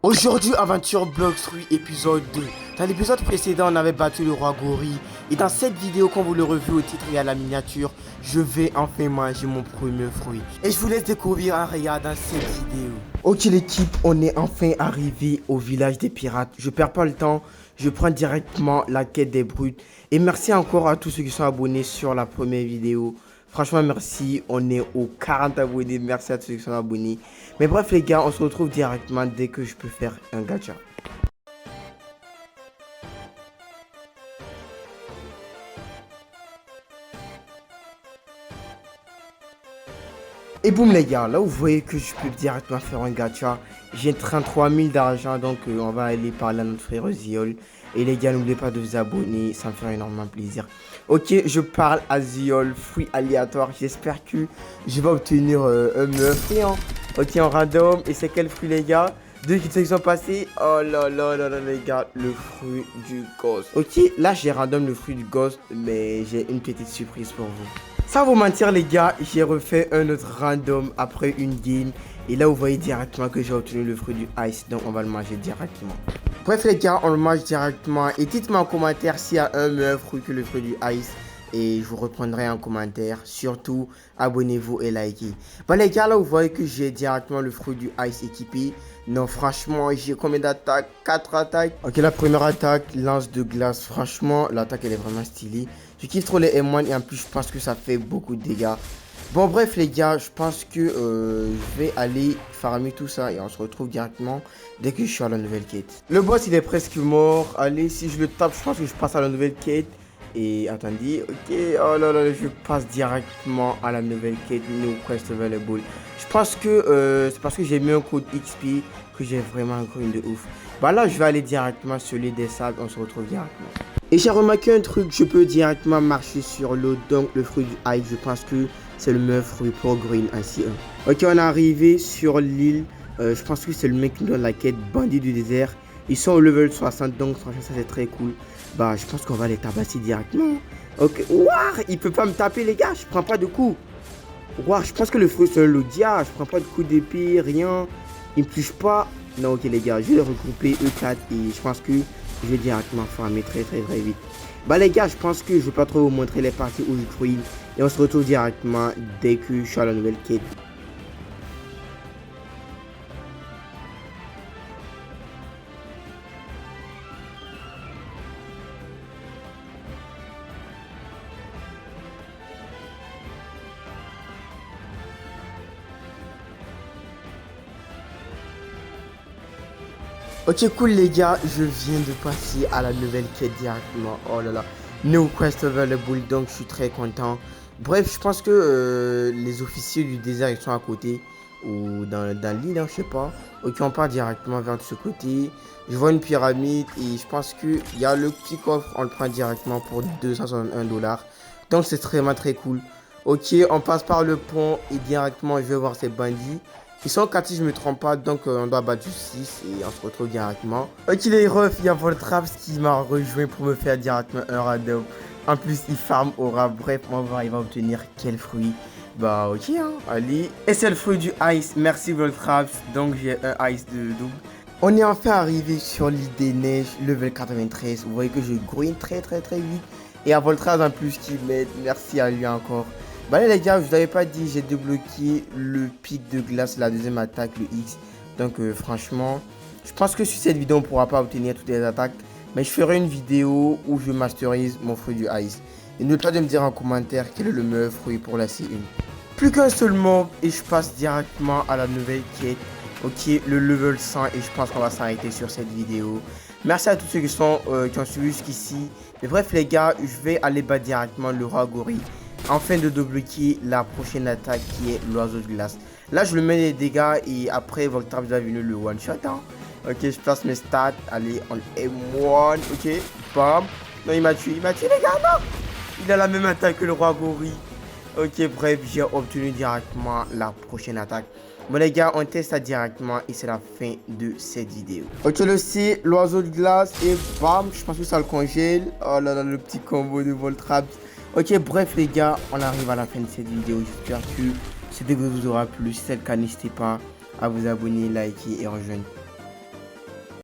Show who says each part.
Speaker 1: Aujourd'hui, Aventure Blox Fruits épisode 2. Dans l'épisode précédent, on avait battu le roi gorille. Et dans cette vidéo, comme vous le revu au titre et à la miniature, je vais enfin manger mon premier fruit. Et je vous laisse découvrir en regardant cette vidéo. Ok l'équipe, on est enfin arrivé au village des pirates. Je perds pas le temps, je prends directement la quête des brutes. Et merci encore à tous ceux qui sont abonnés sur la première vidéo. Franchement, merci. On est aux 40 abonnés. Merci à tous ceux qui sont abonnés. Mais bref, les gars, on se retrouve directement dès que je peux faire un gacha. Et boum, les gars, là vous voyez que je peux directement faire un gacha. J'ai 33 000 d'argent, donc on va aller parler à notre frère Ziol. Et les gars, n'oubliez pas de vous abonner, ça me fait énormément plaisir. Ok, je parle à Ziol, fruit aléatoire. J'espère que je vais obtenir un meilleur fruit. Hein. Ok, en random. Et c'est quel fruit, les gars? Deux qui sont passés. Oh là là là là, les gars, le fruit du ghost. Ok, là j'ai random le fruit du ghost, mais j'ai une petite surprise pour vous. Sans vous mentir les gars, j'ai refait un autre random après une game. Et là vous voyez directement que j'ai obtenu le fruit du ice. Donc on va le manger directement. Bref les gars, on le mange directement. Et dites-moi en commentaire s'il y a un meilleur fruit que le fruit du ice. Et je vous reprendrai en commentaire. Surtout, abonnez-vous et likez. Bon les gars, là vous voyez que j'ai directement le fruit du ice équipé. Non franchement, j'ai combien d'attaques? 4 attaques. Ok, la première attaque, lance de glace. Franchement, l'attaque elle est vraiment stylée. Je kiffe trop les M1 et en plus je pense que ça fait beaucoup de dégâts. Bon bref les gars, je pense que je vais aller farmer tout ça et on se retrouve directement dès que je suis à la nouvelle quête. Le boss il est presque mort. Allez, si je le tape, je pense que je passe à la nouvelle quête. Et attendez, ok, oh là là, je passe directement à la nouvelle quête New Quest Available. Je pense que c'est parce que j'ai mis un code XP que j'ai vraiment un green de ouf. Bah là, je vais aller directement sur l'île des sables, on se retrouve directement. Et j'ai remarqué un truc, je peux directement marcher sur l'eau, donc le fruit du ice, je pense que c'est le meilleur fruit pour green ainsi. Ok, on est arrivé sur l'île, je pense que c'est le mec qui nous donne la quête bandit du désert. Ils sont au level 60, donc franchement ça c'est très cool. Bah je pense qu'on va les tabasser directement. Ok, ouah, il peut pas me taper les gars, je prends pas de coups. Ouah, je pense que le fruit c'est un Lodia, je prends pas de coups d'épée, rien. Il me touche pas. Non ok les gars, je vais les regrouper E4 et je pense que je vais directement farmer très vite. Bah les gars, je pense que je vais pas trop vous montrer les parties où je green. Et on se retrouve directement dès que je suis à la nouvelle quête. Ok cool les gars, je viens de passer à la nouvelle quête directement. Oh là là, New Quest Available, donc je suis très content. Bref, je pense que les officiers du désert ils sont à côté. Ou dans l'île, hein, je sais pas. Ok, on part directement vers ce côté. Je vois une pyramide et je pense qu'il y a le petit coffre, on le prend directement pour 261 $. Donc c'est vraiment très cool. Ok, on passe par le pont et directement je vais voir ces bandits. Ils sont 4 si je me trompe pas, donc on doit battre du 6 et on se retrouve directement. Ok les refs, il y a Voltraps qui m'a rejoint pour me faire directement un random. En plus il farm aura, bref on va voir il va obtenir quel fruit. Bah ok hein, allez. Et c'est le fruit du ice, merci Voltraps, donc j'ai un ice de double. On est enfin arrivé sur l'île des neiges, level 93. Vous voyez que je grind très vite. Et à Voltraps en plus qui m'aide, merci à lui encore. Bah là les gars, je vous avais pas dit, j'ai débloqué le pic de glace, la deuxième attaque, le X. Donc franchement, je pense que sur cette vidéo on pourra pas obtenir toutes les attaques. Mais je ferai une vidéo où je masterise mon fruit du ice. Et n'oubliez pas de me dire en commentaire quel est le meilleur fruit pour la C1. Plus qu'un seul mob et je passe directement à la nouvelle quête. Ok, le level 100 et je pense qu'on va s'arrêter sur cette vidéo. Merci à tous ceux qui ont suivi jusqu'ici. Mais bref les gars, je vais aller battre directement le roi gorille. Afin de débloquer la prochaine attaque qui est l'oiseau de glace. Là je le mets les dégâts et après Voltraps va venir le one shot. Hein. Ok, je place mes stats. Allez, on M1. Ok, bam. Non, il m'a tué les gars, non. Il a la même attaque que le roi gorille. Ok, bref, j'ai obtenu directement la prochaine attaque. Bon les gars, on teste ça directement et c'est la fin de cette vidéo. Ok, le C, l'oiseau de glace et bam, je pense que ça le congèle. Oh là là, le petit combo de Voltraps. Ok, bref les gars, on arrive à la fin de cette vidéo. J'espère que cette vidéo vous aura plu. Si c'est le cas, n'hésitez pas à vous abonner, liker et rejoindre